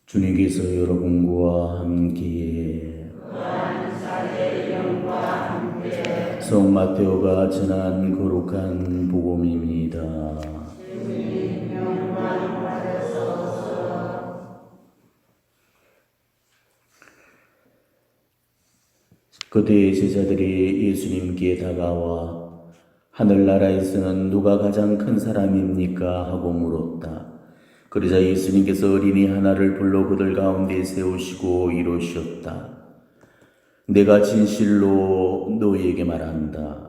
주님께서 여러분과 함께 성 마테오가 전한 거룩한 복음입니다. 그때 제자들이 예수님께 다가와 하늘나라에서는 누가 가장 큰 사람입니까? 하고 물었다. 그러자 예수님께서 어린이 하나를 불러 그들 가운데 세우시고 이러셨다. 내가 진실로 너희에게 말한다.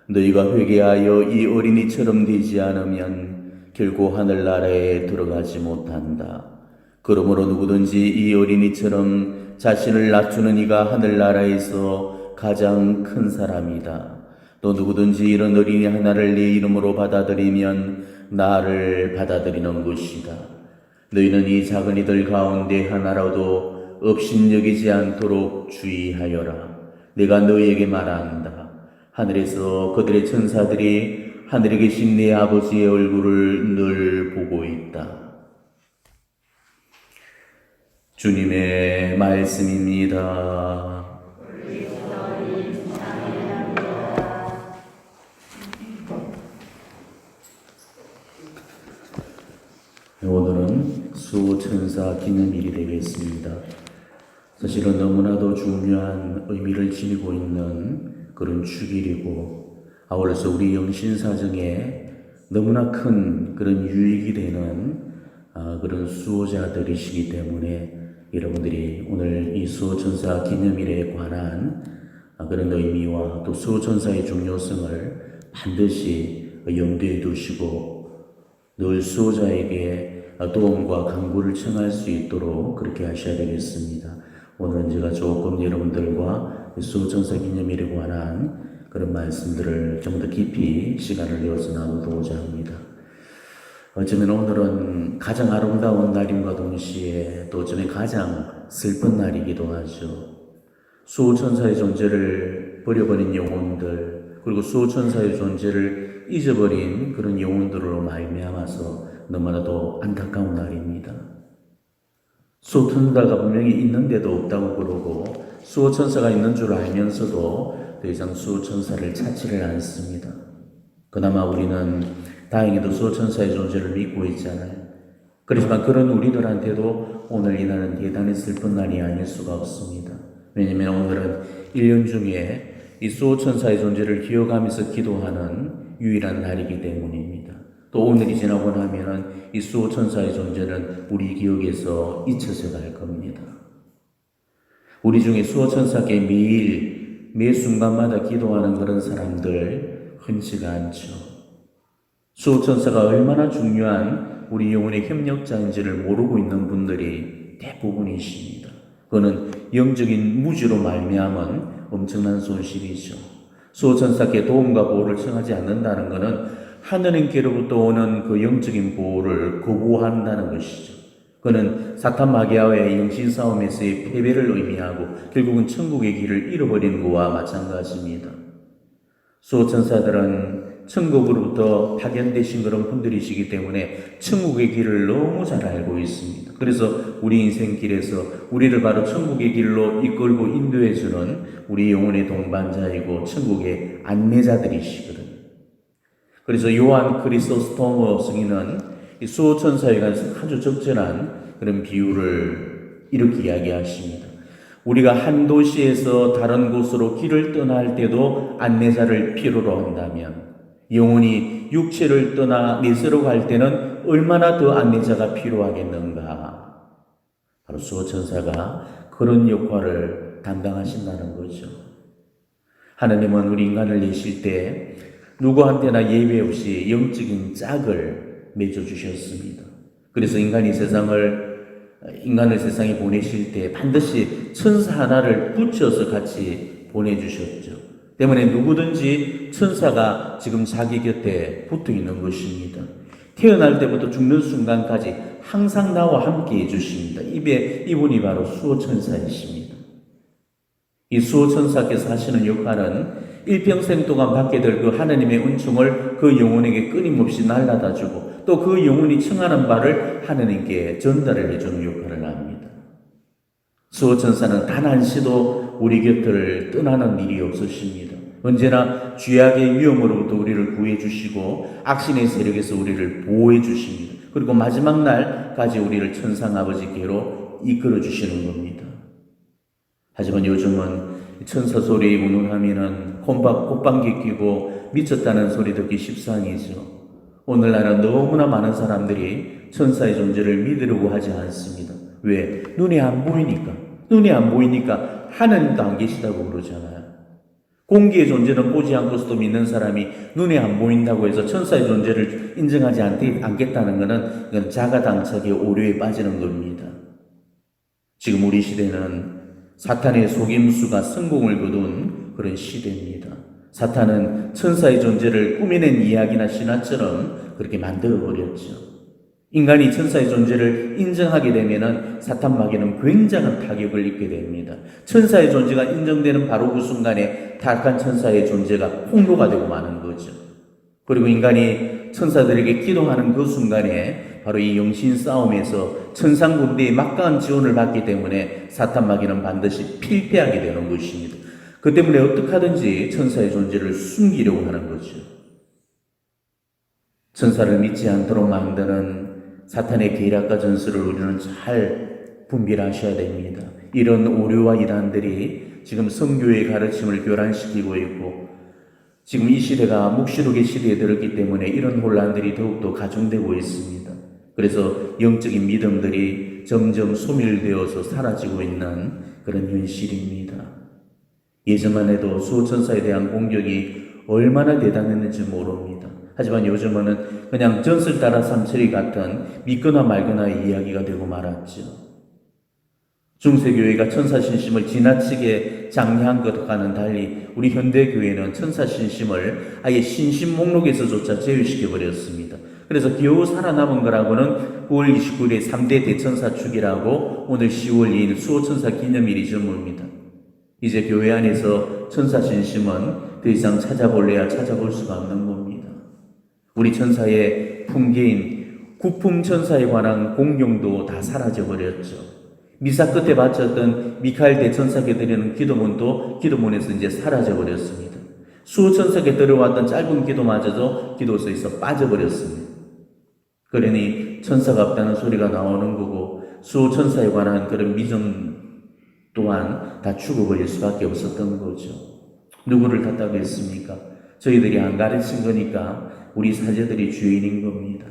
너희가 회개하여 이 어린이처럼 되지 않으면 결코 하늘나라에 들어가지 못한다. 그러므로 누구든지 이 어린이처럼 자신을 낮추는 이가 하늘나라에서 가장 큰 사람이다. 또 누구든지 이런 어린이 하나를 내 이름으로 받아들이면 나를 받아들이는 것이다. 너희는 이 작은 이들 가운데 하나라도 업신여기지 않도록 주의하여라. 내가 너희에게 말한다. 하늘에서 그들의 천사들이 하늘에 계신 내 아버지의 얼굴을 늘 보고 있다. 주님의 말씀입니다. 오늘은 수호천사 기념일이 되겠습니다. 사실은 너무나도 중요한 의미를 지니고 있는 그런 축일이고, 아울러서 우리 영신사정에 너무나 큰 그런 유익이 되는 그런 수호자들이시기 때문에 여러분들이 오늘 이 수호천사 기념일에 관한 그런 의미와 또 수호천사의 중요성을 반드시 염두에 두시고 늘 수호자에게 도움과 간구를 청할 수 있도록 그렇게 하셔야 되겠습니다. 오늘은 제가 조금 여러분들과 수호천사 기념일에 관한 그런 말씀들을 좀 더 깊이 시간을 내어서 나누고자 합니다. 어쩌면 오늘은 가장 아름다운 날임과 동시에 또 어쩌면 가장 슬픈 날이기도 하죠. 수호천사의 존재를 버려버린 영혼들, 그리고 수호천사의 존재를 잊어버린 그런 영혼들로 말미암아서 너무나도 안타까운 날입니다. 수호천사가 분명히 있는데도 없다고 그러고 수호천사가 있는 줄 알면서도 더 이상 수호천사를 찾지를 않습니다. 그나마 우리는 다행히도 수호천사의 존재를 믿고 있잖아요. 그렇지만 그런 우리들한테도 오늘 이 날은 대단히 슬픈 날이 아닐 수가 없습니다. 왜냐하면 오늘은 1년 중에 이 수호천사의 존재를 기억하면서 기도하는 유일한 날이기 때문입니다. 또 오늘이 지나고 나면은 이 수호천사의 존재는 우리 기억에서 잊혀져 갈 겁니다. 우리 중에 수호천사께 매일 매 순간마다 기도하는 그런 사람들 흔치가 않죠. 수호천사가 얼마나 중요한 우리 영혼의 협력자인지를 모르고 있는 분들이 대부분이십니다. 그거는 영적인 무지로 말미암은 엄청난 손실이죠. 수호천사께 도움과 보호를 청하지 않는다는 것은 하느님께로부터 오는 그 영적인 보호를 거부한다는 것이죠. 그는 사탄 마귀와의 영신 싸움에서의 패배를 의미하고 결국은 천국의 길을 잃어버리는 것과 마찬가지입니다. 수호천사들은 천국으로부터 파견되신 그런 분들이시기 때문에 천국의 길을 너무 잘 알고 있습니다. 그래서 우리 인생길에서 우리를 바로 천국의 길로 이끌고 인도해주는 우리 영혼의 동반자이고 천국의 안내자들이시거든요. 그래서 요한 크리소스토머 성인은 이 수호천사에 관해서 아주 적절한 그런 비유를 이렇게 이야기하십니다. 우리가 한 도시에서 다른 곳으로 길을 떠날 때도 안내자를 필요로 한다면 영혼이 육체를 떠나 내세로 갈 때는 얼마나 더 안내자가 필요하겠는가. 바로 수호천사가 그런 역할을 담당하신다는 거죠. 하나님은 우리 인간을 내실 때 누구한테나 예외 없이 영적인 짝을 맺어주셨습니다. 그래서 인간을 세상에 보내실 때 반드시 천사 하나를 붙여서 같이 보내주셨죠. 때문에 누구든지 천사가 지금 자기 곁에 붙어 있는 것입니다. 태어날 때부터 죽는 순간까지 항상 나와 함께 해주십니다. 이분이 바로 수호천사이십니다. 이 수호천사께서 하시는 역할은 일평생 동안 받게 될 그 하나님의 은총을 그 영혼에게 끊임없이 날라다 주고 또 그 영혼이 청하는 바를 하나님께 전달을 해주는 역할을 합니다. 수호천사는 단 한시도 우리 곁을 떠나는 일이 없으십니다. 언제나 죄악의 위험으로부터 우리를 구해 주시고 악신의 세력에서 우리를 보호해 주십니다. 그리고 마지막 날까지 우리를 천상 아버지께로 이끌어 주시는 겁니다. 하지만 요즘은 천사 소리 운운하면은 콧방귀 끼고 미쳤다는 소리 듣기 십상이죠. 오늘날은 너무나 많은 사람들이 천사의 존재를 믿으려고 하지 않습니다. 왜? 눈에 안 보이니까 하나님도 안 계시다고 그러잖아요. 공기의 존재는 보지 않고서도 믿는 사람이 눈에 안 보인다고 해서 천사의 존재를 인정하지 않겠다는 것은 이건 자가당착의 오류에 빠지는 겁니다. 지금 우리 시대는 사탄의 속임수가 성공을 거둔 그런 시대입니다. 사탄은 천사의 존재를 꾸며낸 이야기나 신화처럼 그렇게 만들어버렸죠. 인간이 천사의 존재를 인정하게 되면 사탄 마귀는 굉장한 타격을 입게 됩니다. 천사의 존재가 인정되는 바로 그 순간에 타락한 천사의 존재가 폭로가 되고 마는 거죠. 그리고 인간이 천사들에게 기도하는 그 순간에 바로 이 영신 싸움에서 천상 군대의 막강한 지원을 받기 때문에 사탄 마귀는 반드시 필패하게 되는 것입니다. 그 때문에 어떻게 하든지 천사의 존재를 숨기려고 하는 거죠. 천사를 믿지 않도록 만드는 사탄의 계략과 전술을 우리는 잘 분별하셔야 됩니다. 이런 오류와 이단들이 지금 성교의 가르침을 교란시키고 있고 지금 이 시대가 묵시록의 시대에 들었기 때문에 이런 혼란들이 더욱더 가중되고 있습니다. 그래서 영적인 믿음들이 점점 소멸되어서 사라지고 있는 그런 현실입니다. 예전만 해도 수호천사에 대한 공격이 얼마나 대단했는지 모릅니다. 하지만 요즘은 그냥 전설 따라 삼천리 같은 믿거나 말거나의 이야기가 되고 말았죠. 중세교회가 천사신심을 지나치게 장려한 것과는 달리 우리 현대교회는 천사신심을 아예 신심 목록에서조차 제외시켜버렸습니다. 그래서 겨우 살아남은 거라고는 9월 29일에 3대 대천사 축이라고 오늘 10월 2일 수호천사 기념일이 전무입니다. 이제 교회 안에서 천사신심은 더 이상 찾아볼래야 찾아볼 수가 없는 겁니다. 우리 천사의 품계인 구품천사에 관한 공경도 다 사라져버렸죠. 미사 끝에 바쳤던 미카엘 대천사께 드리는 기도문도 기도문에서 이제 사라져버렸습니다. 수호천사께 들어왔던 짧은 기도마저도 기도서에서 빠져버렸습니다. 그러니 천사가 없다는 소리가 나오는 거고 수호천사에 관한 그런 미전 또한 다 죽어버릴 수밖에 없었던 거죠. 누구를 탓하고 했습니까? 저희들이 안 가르친 거니까 우리 사제들이 주인인 겁니다.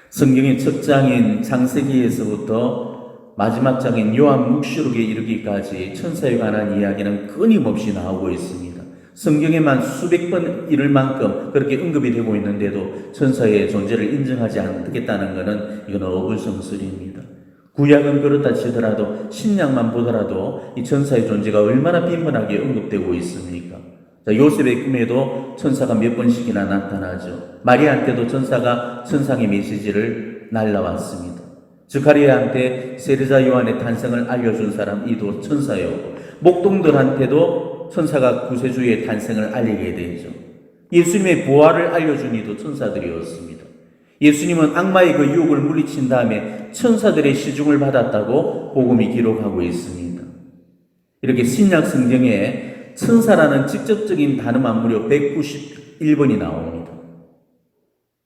성경의 첫 장인 창세기에서부터 마지막 장인 요한묵시록에 이르기까지 천사에 관한 이야기는 끊임없이 나오고 있습니다. 성경에만 수백 번 이를 만큼 그렇게 언급이 되고 있는데도 천사의 존재를 인정하지 않겠다는 것은 이건 어불성설입니다. 구약은 그렇다 치더라도 신약만 보더라도 이 천사의 존재가 얼마나 빈번하게 언급되고 있습니까? 자, 요셉의 꿈에도 천사가 몇 번씩이나 나타나죠. 마리아한테도 천사가 천상의 메시지를 날라왔습니다. 스가랴한테 세르자 요한의 탄생을 알려준 사람 이도 천사였고 목동들한테도 천사가 구세주의 탄생을 알리게 되죠. 예수님의 부활을 알려준 이도 천사들이었습니다. 예수님은 악마의 그 유혹을 물리친 다음에 천사들의 시중을 받았다고 복음이 기록하고 있습니다. 이렇게 신약 성경에 천사라는 직접적인 단어만 무려 191번이 나옵니다.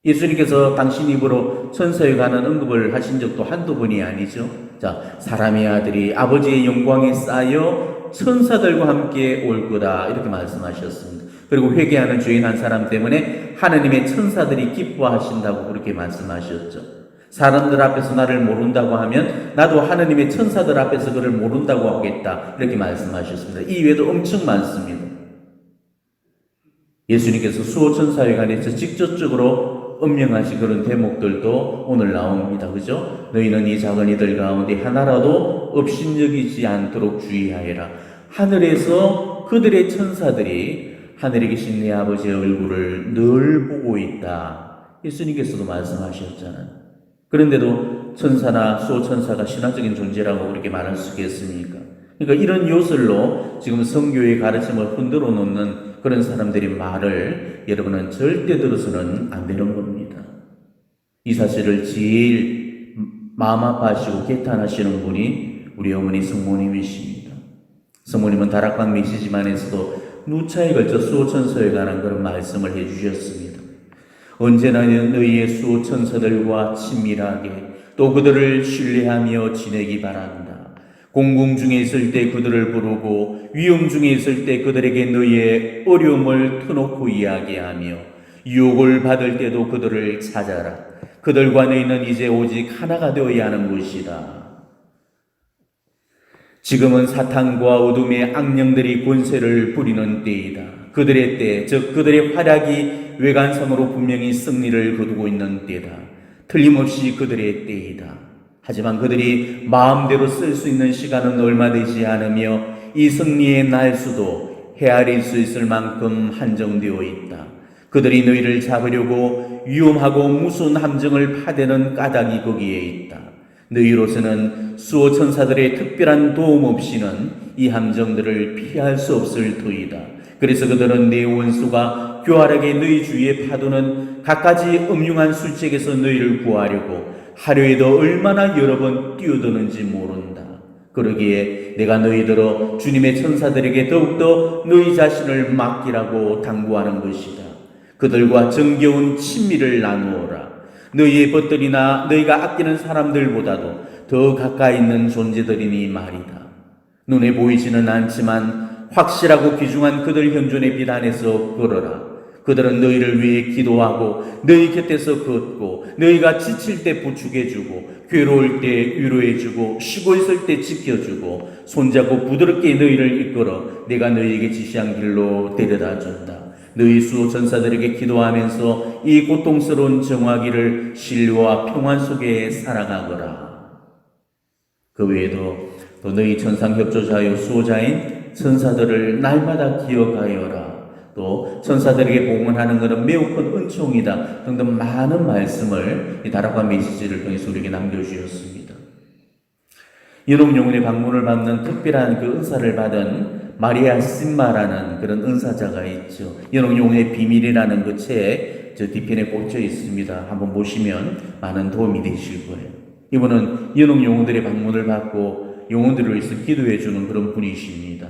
예수님께서 당신 입으로 천사에 관한 언급을 하신 적도 한두 번이 아니죠. 자, 사람의 아들이 아버지의 영광에 쌓여 천사들과 함께 올 거다 이렇게 말씀하셨습니다. 그리고 회개하는 죄인 한 사람 때문에 하나님의 천사들이 기뻐하신다고 그렇게 말씀하셨죠. 사람들 앞에서 나를 모른다고 하면 나도 하나님의 천사들 앞에서 그를 모른다고 하겠다 이렇게 말씀하셨습니다. 이 외에도 엄청 많습니다. 예수님께서 수호천사에 관해서 직접적으로 엄명하신 그런 대목들도 오늘 나옵니다. 그죠? 너희는 이 작은 이들 가운데 하나라도 업신여기지 않도록 주의하여라. 하늘에서 그들의 천사들이 하늘에 계신 내 아버지의 얼굴을 늘 보고 있다. 예수님께서도 말씀하셨잖아요. 그런데도 천사나 수호천사가 신화적인 존재라고 그렇게 말할 수 있겠습니까? 그러니까 이런 요술로 지금 성교의 가르침을 흔들어 놓는 그런 사람들의 말을 여러분은 절대 들어서는 안 되는 겁니다. 이 사실을 제일 마음 아파하시고 개탄하시는 분이 우리 어머니 성모님이십니다. 성모님은 다락방 메시지만에서도 누차에 걸쳐 수호천사에 관한 그런 말씀을 해주셨습니다. 언제나 너희의 수호천사들과 친밀하게 또 그들을 신뢰하며 지내기 바란다. 공공 중에 있을 때 그들을 부르고 위험 중에 있을 때 그들에게 너희의 어려움을 터놓고 이야기하며 유혹을 받을 때도 그들을 찾아라. 그들과 너희는 이제 오직 하나가 되어야 하는 것이다. 지금은 사탄과 어둠의 악령들이 권세를 부리는 때이다. 그들의 때, 즉 그들의 활약이 외관상으로 분명히 승리를 거두고 있는 때다. 틀림없이 그들의 때이다. 하지만 그들이 마음대로 쓸 수 있는 시간은 얼마 되지 않으며 이 승리의 날수도 헤아릴 수 있을 만큼 한정되어 있다. 그들이 너희를 잡으려고 위험하고 무서운 함정을 파대는 까닭이 거기에 있다. 너희로서는 수호천사들의 특별한 도움 없이는 이 함정들을 피할 수 없을 터이다. 그래서 그들은 네 원수가 교활하게 너희 주위에 파도는 갖가지 음흉한 술책에서 너희를 구하려고 하루에도 얼마나 여러 번 뛰어드는지 모른다. 그러기에 내가 너희들어 주님의 천사들에게 더욱더 너희 자신을 맡기라고 당부하는 것이다. 그들과 정겨운 친밀을 나누어라. 너희의 벗들이나 너희가 아끼는 사람들보다도 더 가까이 있는 존재들이니 말이다. 눈에 보이지는 않지만 확실하고 귀중한 그들 현존의 빛 안에서 걸어라. 그들은 너희를 위해 기도하고 너희 곁에서 걷고 너희가 지칠 때 부축해주고 괴로울 때 위로해주고 쉬고 있을 때 지켜주고 손잡고 부드럽게 너희를 이끌어 내가 너희에게 지시한 길로 데려다준다. 너희 수호천사들에게 기도하면서 이 고통스러운 정화기를 신뢰와 평안 속에 살아가거라. 그 외에도 또 너희 천상협조자요 수호자인 천사들을 날마다 기억하여라. 또 천사들에게 봉헌하는 것은 매우 큰 은총이다 등등 많은 말씀을 이 다락방 메시지를 통해서 우리에게 남겨주셨습니다. 연옥 영혼의 방문을 받는 특별한 그 은사를 받은 마리아 신마라는 그런 은사자가 있죠. 연옥 영혼의 비밀이라는 그 책 저 뒤편에 꽂혀 있습니다. 한번 보시면 많은 도움이 되실 거예요. 이분은 연옥 영혼들의 방문을 받고 영혼들을 위해서 기도해 주는 그런 분이십니다.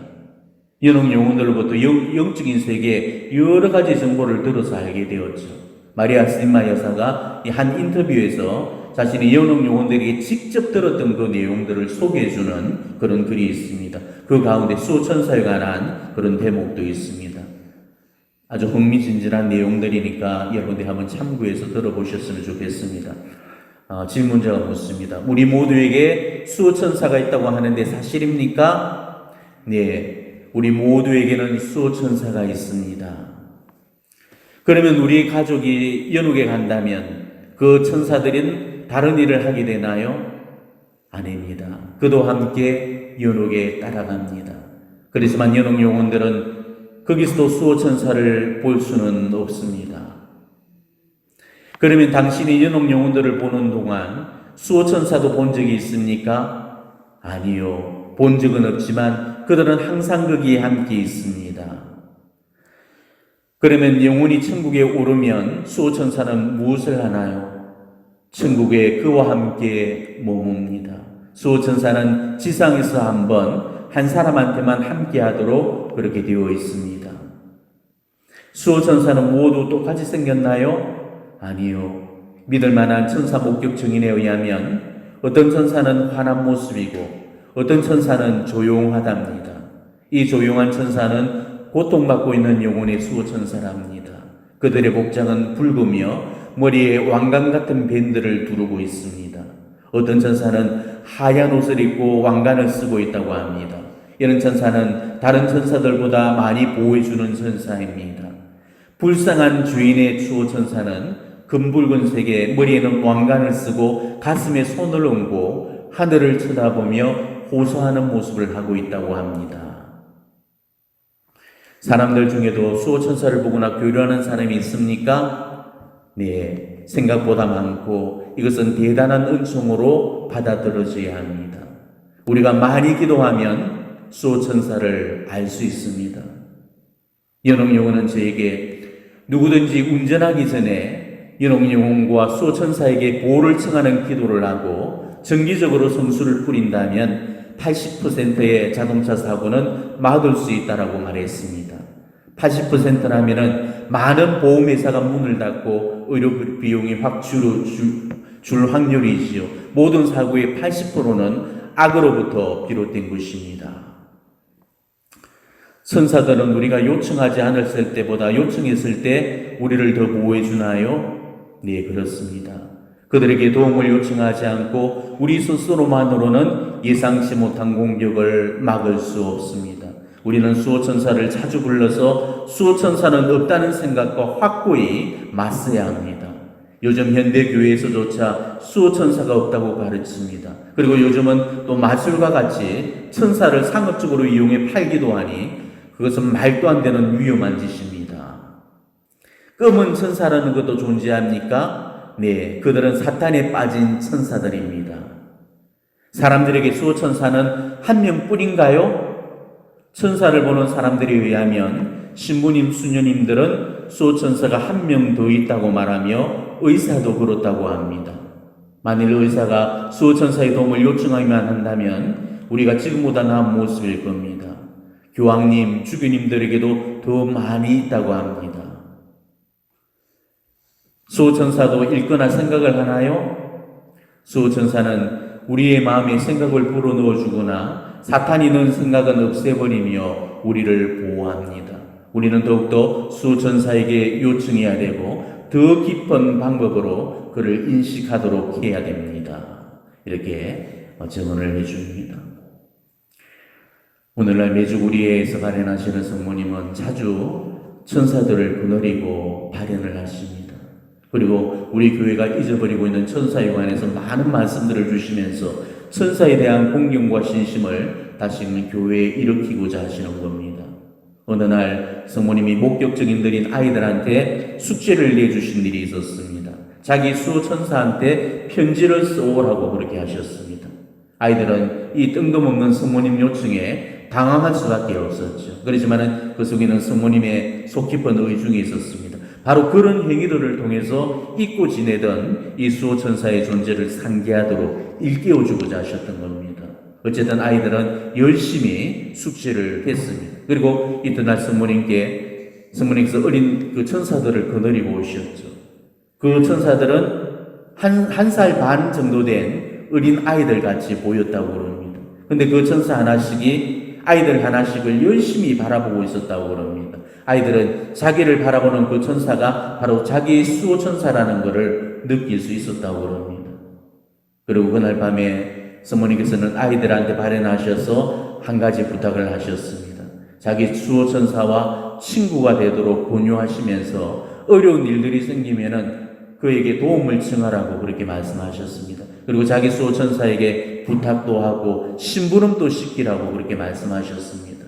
연옥 영혼들로부터 영적인 세계에 여러 가지 정보를 들어서 알게 되었죠. 마리아 신마 여사가 한 인터뷰에서 자신의 연옥 영혼들에게 직접 들었던 그 내용들을 소개해주는 그런 글이 있습니다. 그 가운데 수호천사에 관한 그런 대목도 있습니다. 아주 흥미진진한 내용들이니까 여러분들이 한번 참고해서 들어보셨으면 좋겠습니다. 질문자가 묻습니다. 우리 모두에게 수호천사가 있다고 하는데 사실입니까? 네, 우리 모두에게는 수호천사가 있습니다. 그러면 우리 가족이 연옥에 간다면 그 천사들은 다른 일을 하게 되나요? 아닙니다. 그도 함께 연옥에 따라갑니다. 그렇지만 연옥 영혼들은 거기서도 수호천사를 볼 수는 없습니다. 그러면 당신이 연옥 영혼들을 보는 동안 수호천사도 본 적이 있습니까? 아니요. 본 적은 없지만 그들은 항상 거기에 함께 있습니다. 그러면 영혼이 천국에 오르면 수호천사는 무엇을 하나요? 천국에 그와 함께 머뭅니다. 수호천사는 지상에서 한번 한 사람한테만 함께 하도록 그렇게 되어 있습니다. 수호천사는 모두 똑같이 생겼나요? 아니요. 믿을 만한 천사 목격 증인에 의하면 어떤 천사는 환한 모습이고 어떤 천사는 조용하답니다. 이 조용한 천사는 고통받고 있는 영혼의 수호천사랍니다. 그들의 복장은 붉으며 머리에 왕관 같은 밴드를 두르고 있습니다. 어떤 천사는 하얀 옷을 입고 왕관을 쓰고 있다고 합니다. 이런 천사는 다른 천사들보다 많이 보호해주는 천사입니다. 불쌍한 주인의 수호천사는 금붉은색의 머리에는 왕관을 쓰고 가슴에 손을 얹고 하늘을 쳐다보며 호소하는 모습을 하고 있다고 합니다. 사람들 중에도 수호천사를 보거나 교류하는 사람이 있습니까? 네, 생각보다 많고 이것은 대단한 은총으로 받아들여져야 합니다. 우리가 많이 기도하면 수호천사를 알 수 있습니다. 연옥 영혼은 저에게 누구든지 운전하기 전에 연옥 영혼과 수호천사에게 보호를 청하는 기도를 하고 정기적으로 성수를 뿌린다면 80%의 자동차 사고는 막을 수 있다라고 말했습니다. 80%라면은 많은 보험회사가 문을 닫고 의료 비용이 확 줄 확률이지요. 모든 사고의 80%는 악으로부터 비롯된 것입니다. 천사들은 우리가 요청하지 않았을 때보다 요청했을 때 우리를 더 보호해 주나요? 네, 그렇습니다. 그들에게 도움을 요청하지 않고 우리 스스로만으로는 예상치 못한 공격을 막을 수 없습니다. 우리는 수호천사를 자주 불러서 수호천사는 없다는 생각과 확고히 맞서야 합니다. 요즘 현대교회에서조차 수호천사가 없다고 가르칩니다. 그리고 요즘은 또 마술과 같이 천사를 상업적으로 이용해 팔기도 하니 그것은 말도 안 되는 위험한 짓입니다. 검은 천사라는 것도 존재합니까? 네, 그들은 사탄에 빠진 천사들입니다. 사람들에게 수호천사는 한 명뿐인가요? 천사를 보는 사람들에 의하면 신부님, 수녀님들은 수호천사가 한 명 더 있다고 말하며 의사도 그렇다고 합니다. 만일 의사가 수호천사의 도움을 요청하기만 한다면 우리가 지금보다 나은 모습일 겁니다. 교황님, 주교님들에게도 더 많이 있다고 합니다. 수호천사도 읽거나 생각을 하나요? 수호천사는 우리의 마음에 생각을 불어넣어 주거나 사탄이 넣은 생각은 없애버리며 우리를 보호합니다. 우리는 더욱더 수호천사에게 요청해야 되고 더 깊은 방법으로 그를 인식하도록 해야 됩니다. 이렇게 증언을 해줍니다. 오늘날 메주구리에서 발현하시는 성모님은 자주 천사들을 거느리고 발현을 하십니다. 그리고 우리 교회가 잊어버리고 있는 천사에 관해서 많은 말씀들을 주시면서 천사에 대한 공경과 신심을 다시금 교회에 일으키고자 하시는 겁니다. 어느 날 성모님이 목격적인 들인 아이들한테 숙제를 내주신 일이 있었습니다. 자기 수호천사한테 편지를 써오라고 그렇게 하셨습니다. 아이들은 이 뜬금없는 성모님 요청에 당황할 수밖에 없었죠. 그렇지만 그 속에는 성모님의 속 깊은 의중이 있었습니다. 바로 그런 행위들을 통해서 잊고 지내던 이 수호천사의 존재를 상기하도록 일깨워주고자 하셨던 겁니다. 어쨌든 아이들은 열심히 숙제를 했습니다. 그리고 이튿날 성모님께서 어린 그 천사들을 거느리고 오셨죠. 그 천사들은 한 살 반 정도 된 어린 아이들 같이 보였다고 그럽니다. 근데 그 천사 하나씩이 아이들 하나씩을 열심히 바라보고 있었다고 그럽니다. 아이들은 자기를 바라보는 그 천사가 바로 자기의 수호천사라는 것을 느낄 수 있었다고 그럽니다. 그리고 그날 밤에 성모님께서는 아이들한테 발현하셔서 한 가지 부탁을 하셨습니다. 자기 수호천사와 친구가 되도록 권유하시면서 어려운 일들이 생기면은 그에게 도움을 청하라고 그렇게 말씀하셨습니다. 그리고 자기 수호천사에게 부탁도 하고 심부름도 시키라고 그렇게 말씀하셨습니다.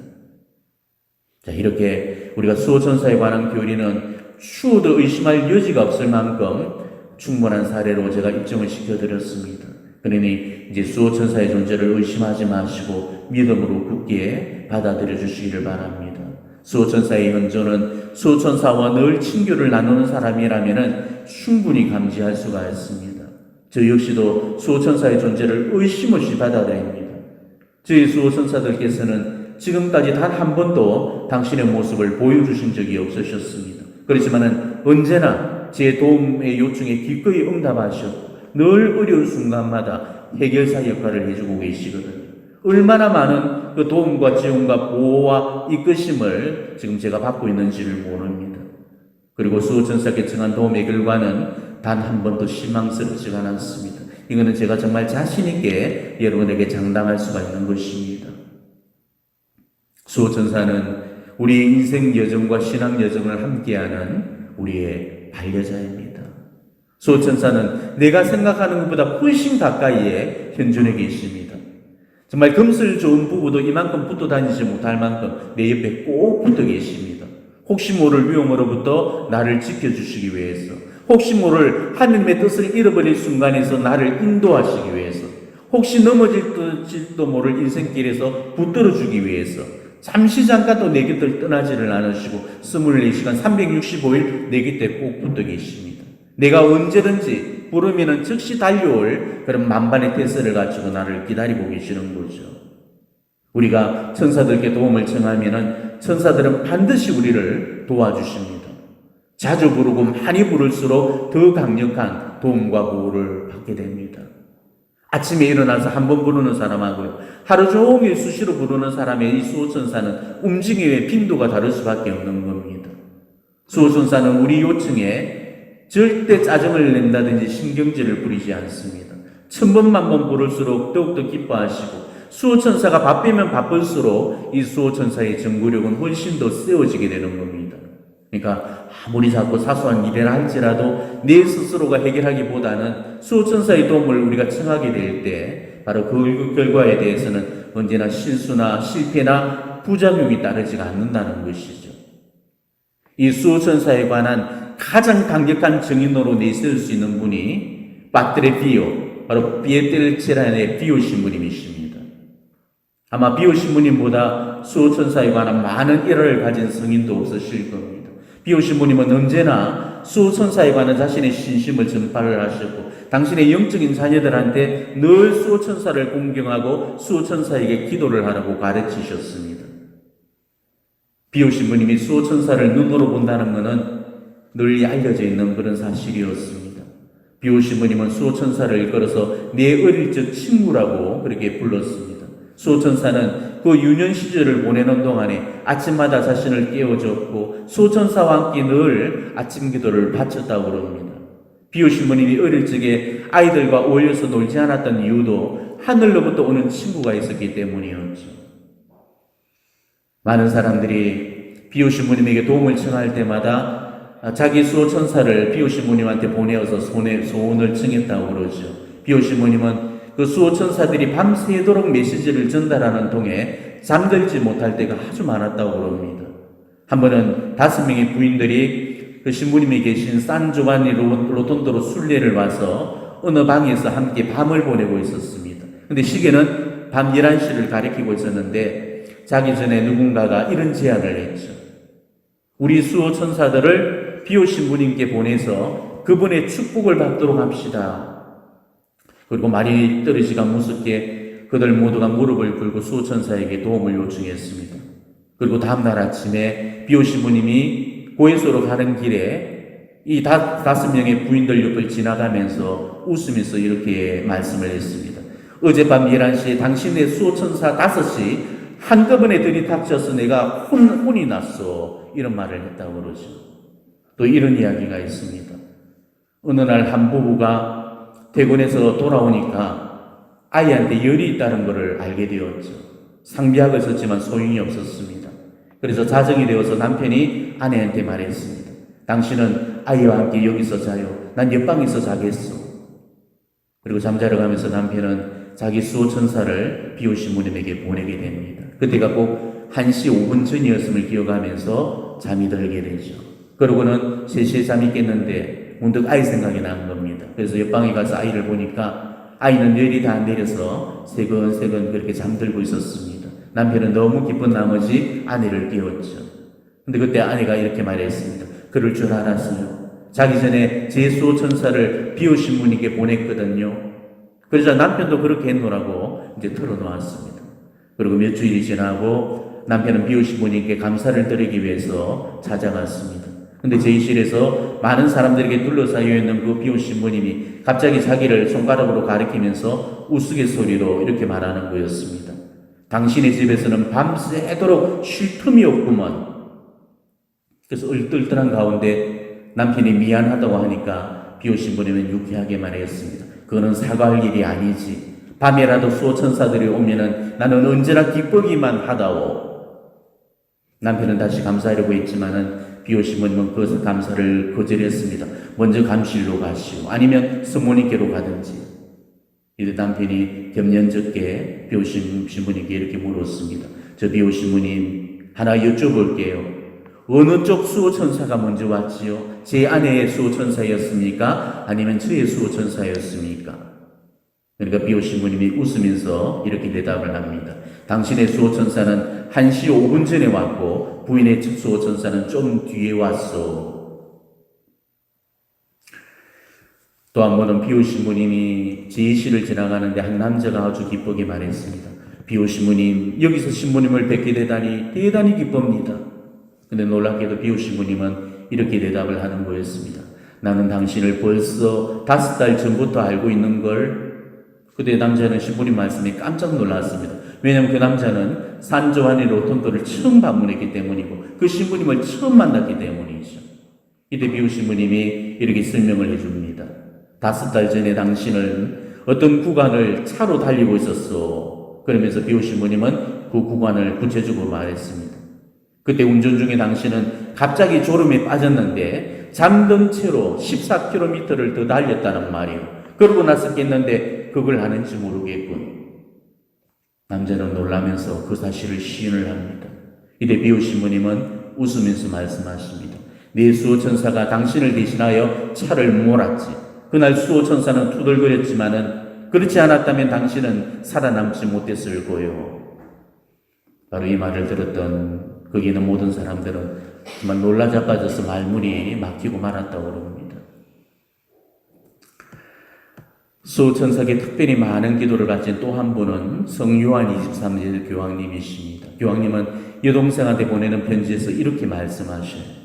자, 이렇게 우리가 수호천사에 관한 교리는 추호도 의심할 여지가 없을 만큼 충분한 사례로 제가 입증을 시켜드렸습니다. 그러니 이제 수호천사의 존재를 의심하지 마시고 믿음으로 굳게 받아들여 주시기를 바랍니다. 수호천사의 현존은 수호천사와 늘 친교를 나누는 사람이라면 충분히 감지할 수가 있습니다. 저 역시도 수호천사의 존재를 의심 없이 받아들입니다. 저희 수호천사들께서는 지금까지 단 한 번도 당신의 모습을 보여주신 적이 없으셨습니다. 그렇지만 언제나 제 도움의 요청에 기꺼이 응답하셨고 늘 어려운 순간마다 해결사 역할을 해주고 계시거든요. 얼마나 많은 그 도움과 지원과 보호와 이끄심을 지금 제가 받고 있는지를 모릅니다. 그리고 수호천사께 청한 도움의 결과는 단 한 번도 실망스럽지가 않습니다. 이거는 제가 정말 자신있게 여러분에게 장담할 수가 있는 것입니다. 수호천사는 우리의 인생 여정과 신앙 여정을 함께하는 우리의 반려자입니다. 수호천사는 내가 생각하는 것보다 훨씬 가까이에 현존해 계십니다. 정말 금슬 좋은 부부도 이만큼 붙어 다니지 못할 만큼 내 옆에 꼭 붙어 계십니다. 혹시 모를 위험으로부터 나를 지켜주시기 위해서, 혹시 모를 하느님의 뜻을 잃어버릴 순간에서 나를 인도하시기 위해서, 혹시 넘어질지도 모를 인생길에서 붙들어주기 위해서 잠시 잠깐도 내 곁을 떠나지를 않으시고 24시간 365일 내 곁에 꼭 붙어 계십니다. 내가 언제든지 부르면은 즉시 달려올 그런 만반의 태세를 갖추고 나를 기다리고 계시는 거죠. 우리가 천사들께 도움을 청하면은 천사들은 반드시 우리를 도와주십니다. 자주 부르고 많이 부를수록 더 강력한 도움과 보호를 받게 됩니다. 아침에 일어나서 한 번 부르는 사람하고요, 하루 종일 수시로 부르는 사람의 이 수호천사는 움직임의 빈도가 다를 수밖에 없는 겁니다. 수호천사는 우리 요청에 절대 짜증을 낸다든지 신경질을 부리지 않습니다. 1000번만 번 부를수록 더욱더 기뻐하시고, 수호천사가 바쁘면 바쁠수록 이 수호천사의 전구력은 훨씬 더 세워지게 되는 겁니다. 그러니까 아무리 자꾸 사소한 일이라 할지라도 내 스스로가 해결하기보다는 수호천사의 도움을 우리가 청하게 될 때 바로 그 결과에 대해서는 언제나 실수나 실패나 부작용이 따르지가 않는다는 것이죠. 이 수호천사에 관한 가장 강력한 증인으로 내세울 수 있는 분이 빠트레 비오, 바로 피에텔체란의 비오 신부님이십니다. 아마 비오 신부님보다 수호천사에 관한 많은 일화를 가진 성인도 없으실 겁니다. 비오 신부님은 언제나 수호천사에 관한 자신의 신심을 전파를 하셨고, 당신의 영적인 자녀들한테 늘 수호천사를 공경하고 수호천사에게 기도를 하라고 가르치셨습니다. 비오 신부님이 수호천사를 눈으로 본다는 것은 널리 알려져 있는 그런 사실이었습니다. 비오 신부님은 수호천사를 일컬어서 내 어릴 적 친구라고 그렇게 불렀습니다. 수호천사는 그 유년 시절을 보내는 동안에 아침마다 자신을 깨워줬고 수호천사와 함께 늘 아침 기도를 바쳤다고 그럽니다. 비오 신부님이 어릴 적에 아이들과 어울려서 놀지 않았던 이유도 하늘로부터 오는 친구가 있었기 때문이었죠. 많은 사람들이 비오 신부님에게 도움을 청할 때마다 자기 수호천사를 비오 신부님한테 보내어서 소원을 청했다고 그러죠. 비오 신부님은 그 수호천사들이 밤새도록 메시지를 전달하는 동에 잠들지 못할 때가 아주 많았다고 그럽니다. 한 번은 5명의 부인들이 그 신부님이 계신 산조반니 로톤도로 순례를 와서 어느 방에서 함께 밤을 보내고 있었습니다. 근데 시계는 밤 11시를 가리키고 있었는데 자기 전에 누군가가 이런 제안을 했죠. 우리 수호천사들을 비오 신부님께 보내서 그분의 축복을 받도록 합시다. 그리고 말이 떨어지가 무섭게 그들 모두가 무릎을 꿇고 수호천사에게 도움을 요청했습니다. 그리고 다음날 아침에 비오 신부님이 고해소로 가는 길에 이 5명의 부인들 옆을 지나가면서 웃으면서 이렇게 말씀을 했습니다. 어젯밤 11시에 당신의 수호천사 5이 한꺼번에 들이닥쳐서 내가 혼이 났어. 이런 말을 했다고 그러죠. 또 이런 이야기가 있습니다. 어느 날 한 부부가 대군에서 돌아오니까 아이한테 열이 있다는 것을 알게 되었죠. 상비약을 썼지만 소용이 없었습니다. 그래서 자정이 되어서 남편이 아내한테 말했습니다. 당신은 아이와 함께 여기서 자요. 난 옆방에서 자겠어. 그리고 잠자러 가면서 남편은 자기 수호천사를 비오 신부님에게 보내게 됩니다. 그때가 꼭 1시 5분 전이었음을 기억하면서 잠이 들게 되죠. 그러고는 3시에 잠이 깼는데 문득 아이 생각이 난 겁니다. 그래서 옆방에 가서 아이를 보니까 아이는 뇌리 다 내려서 세근세근 그렇게 잠들고 있었습니다. 남편은 너무 기쁜 나머지 아내를 깨웠죠. 근데 그때 아내가 이렇게 말했습니다. 그럴 줄 알았어요. 자기 전에 제 수호천사를 비오 신부님께 보냈거든요. 그러자 남편도 그렇게 했노라고 이제 털어놓았습니다. 그리고 몇 주일이 지나고 남편은 비오 신부님께 감사를 드리기 위해서 찾아갔습니다. 근데 제이실에서 많은 사람들에게 둘러싸여 있는 그 비오 신부님이 갑자기 자기를 손가락으로 가리키면서 우스갯소리로 이렇게 말하는 거였습니다. 당신의 집에서는 밤새도록 쉴 틈이 없구먼. 그래서 얼떨떨한 가운데 남편이 미안하다고 하니까 비오 신부님은 유쾌하게 말했습니다. 그거는 사과할 일이 아니지. 밤에라도 수호천사들이 오면은 나는 언제나 기쁘기만 하다오. 남편은 다시 감사하려고 했지만은 비오 신부님은 그 감사를 거절했습니다. 먼저 감실로 가시오. 아니면 성모님께로 가든지. 이때 남편이 겸연쩍게 비오 신부님께 이렇게 물었습니다. 저 비오 신부님 하나 여쭤볼게요. 어느 쪽 수호천사가 먼저 왔지요? 제 아내의 수호천사였습니까? 아니면 저의 수호천사였습니까? 그러니까 비오 신부님이 웃으면서 이렇게 대답을 합니다. 당신의 수호천사는 1시 5분 전에 왔고 부인의 수호천사는 좀 뒤에 왔소. 또 한 번은 비오 신부님이 제시를 지나가는데 한 남자가 아주 기쁘게 말했습니다. 비오 신부님, 여기서 신부님을 뵙게 되다니 대단히 기쁩니다. 근데 놀랍게도 비오 신부님은 이렇게 대답을 하는 거였습니다. 나는 당신을 벌써 5달 전부터 알고 있는 걸. 그때 남자는 신부님 말씀에 깜짝 놀랐습니다. 왜냐하면 그 남자는 산조하니 로톤도를 처음 방문했기 때문이고 그 신부님을 처음 만났기 때문이죠. 이때 비오 신부님이 이렇게 설명을 해줍니다. 5달 전에 당신은 어떤 구간을 차로 달리고 있었어. 그러면서 비오 신부님은 그 구간을 구체적으로 말했습니다. 그때 운전 중에 당신은 갑자기 졸음에 빠졌는데 잠든 채로 14km를 더 달렸다는 말이에요. 그러고 나서 깼는데 그걸 하는지 모르겠군. 남자는 놀라면서 그 사실을 시인을 합니다. 이때 비오 신부님은 웃으면서 말씀하십니다. 네 수호천사가 당신을 대신하여 차를 몰았지. 그날 수호천사는 투덜거렸지만은 그렇지 않았다면 당신은 살아남지 못했을 거요. 바로 이 말을 들었던 거기 있는 모든 사람들은 정말 놀라 자빠져서 말문이 막히고 말았다고 그럽니다. 수호천사에게 특별히 많은 기도를 바친 또 한 분은 성요한 23세 교황님이십니다. 교황님은 여동생한테 보내는 편지에서 이렇게 말씀하셔요.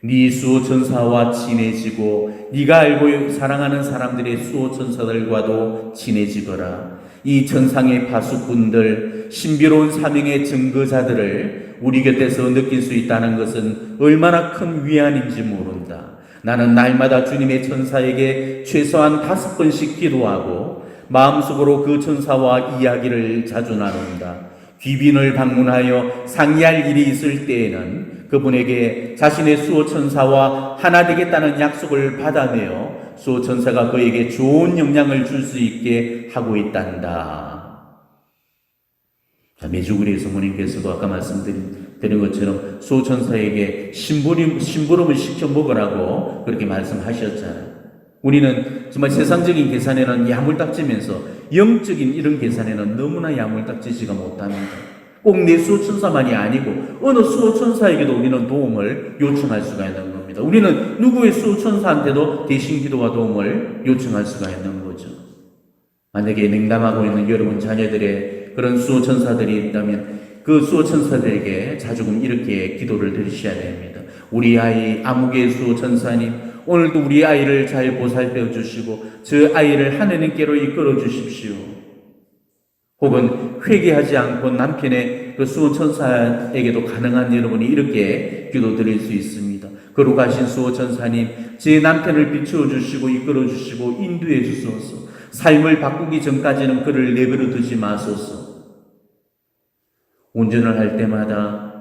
네 수호천사와 친해지고 네가 알고 사랑하는 사람들의 수호천사들과도 친해지거라. 이 천상의 파수꾼들, 신비로운 사명의 증거자들을 우리 곁에서 느낄 수 있다는 것은 얼마나 큰 위안인지 모른다. 나는 날마다 주님의 천사에게 최소한 5번씩 기도하고 마음속으로 그 천사와 이야기를 자주 나눈다. 귀빈을 방문하여 상의할 일이 있을 때에는 그분에게 자신의 수호천사와 하나 되겠다는 약속을 받아내어 수호천사가 그에게 좋은 영향을 줄 수 있게 하고 있단다. 자, 메주구리의 성모님께서도 아까 말씀드린 것처럼 수호천사에게 심부름을 시켜 먹으라고 그렇게 말씀하셨잖아요. 우리는 정말 세상적인 계산에는 야물딱지면서 영적인 이런 계산에는 너무나 야물딱지지가 못합니다. 꼭 내 수호천사만이 아니고 어느 수호천사에게도 우리는 도움을 요청할 수가 있는 겁니다. 우리는 누구의 수호천사한테도 대신 기도와 도움을 요청할 수가 있는 거죠. 만약에 냉담하고 있는 여러분 자녀들의 그런 수호천사들이 있다면 그 수호천사들에게 자주금 이렇게 기도를 드리셔야 됩니다. 우리 아이 아무개 수호천사님, 오늘도 우리 아이를 잘 보살펴 주시고 저 아이를 하느님께로 이끌어 주십시오. 혹은 회개하지 않고 남편의 그 수호천사에게도 가능한 여러분이 이렇게 기도드릴 수 있습니다. 거룩하신 수호천사님, 제 남편을 비추어 주시고 이끌어 주시고 인도해 주소서. 삶을 바꾸기 전까지는 그를 내버려 두지 마소서. 운전을 할 때마다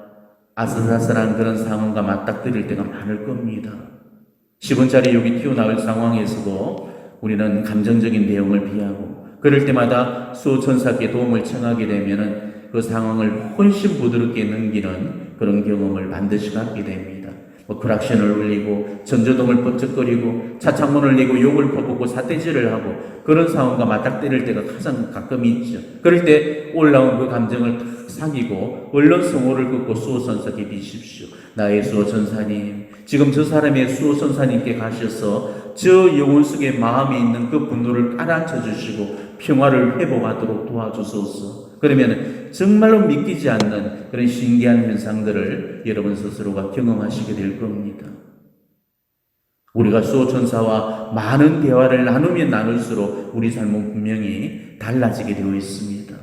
아슬아슬한 그런 상황과 맞닥뜨릴 때가 많을 겁니다. 10원짜리 여기 튀어나올 상황에서도 우리는 감정적인 내용을 피하고 그럴 때마다 수호천사께 도움을 청하게 되면은 그 상황을 훨씬 부드럽게 넘기는 그런 경험을 반드시 갖게 됩니다. 크락션을 울리고 전조등을 번쩍거리고 차창문을 내고 욕을 퍼붓고 삿대질을 하고 그런 상황과 맞닥뜨릴 때가 가장 가끔 있죠. 그럴 때 올라온 그 감정을 탁 사귀고 얼른 성호를 긋고 수호천사께 비십시오. 나의 수호천사님, 지금 저 사람의 수호천사님께 가셔서 저 영혼 속에 마음에 있는 그 분노를 깔아앉혀 주시고 평화를 회복하도록 도와주소서. 그러면 정말로 믿기지 않는 그런 신기한 현상들을 여러분 스스로가 경험하시게 될 겁니다. 우리가 수호천사와 많은 대화를 나누면 나눌수록 우리 삶은 분명히 달라지게 되어 있습니다.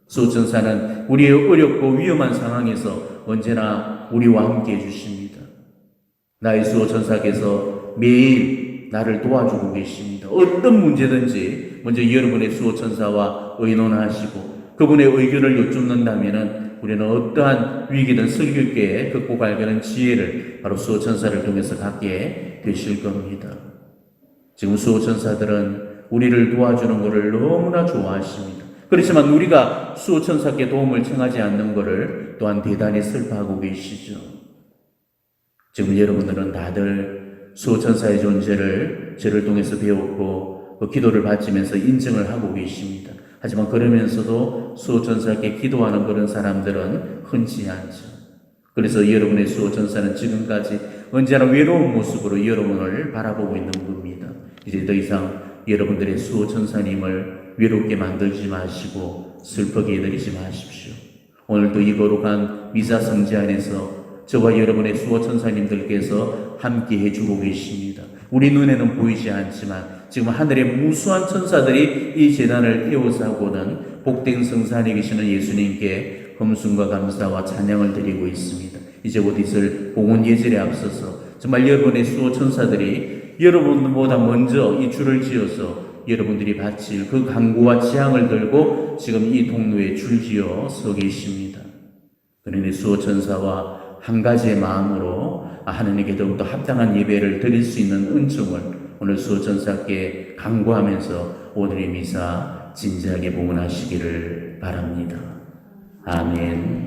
수호천사는 우리의 어렵고 위험한 상황에서 언제나 우리와 함께 해주십니다. 나의 수호천사께서 매일 나를 도와주고 계십니다. 어떤 문제든지 먼저 여러분의 수호천사와 의논하시고 그분의 의견을 여쭙는다면 우리는 어떠한 위기든 슬기롭게 극복하려는 지혜를 바로 수호천사를 통해서 갖게 되실 겁니다. 지금 수호천사들은 우리를 도와주는 것을 너무나 좋아하십니다. 그렇지만 우리가 수호천사께 도움을 청하지 않는 것을 또한 대단히 슬퍼하고 계시죠. 지금 여러분들은 다들 수호천사의 존재를 저를 통해서 배웠고 그 기도를 바치면서 인정을 하고 계십니다. 하지만 그러면서도 수호천사께 기도하는 그런 사람들은 흔치 않죠. 그래서 여러분의 수호천사는 지금까지 언제나 외로운 모습으로 여러분을 바라보고 있는 겁니다. 이제 더 이상 여러분들의 수호천사님을 외롭게 만들지 마시고 슬프게 해드리지 마십시오. 오늘도 이 거룩한 미사 성지 안에서 저와 여러분의 수호천사님들께서 함께 해주고 계십니다. 우리 눈에는 보이지 않지만 지금 하늘의 무수한 천사들이 이 제단을 에워싸고는 복된 성산에 계시는 예수님께 흠숭과 감사와 찬양을 드리고 있습니다. 이제 곧 있을 공원 예절에 앞서서 정말 여러분의 수호천사들이 여러분보다 먼저 이 줄을 지어서 여러분들이 바칠 그 강구와 지향을 들고 지금 이 통로에 줄지어 서 계십니다. 그러니 수호천사와 한 가지의 마음으로 하나님께 더욱더 합당한 예배를 드릴 수 있는 은총을 오늘 수호천사께 강구하면서 오늘의 미사 진지하게 봉헌하시기를 바랍니다. 아멘.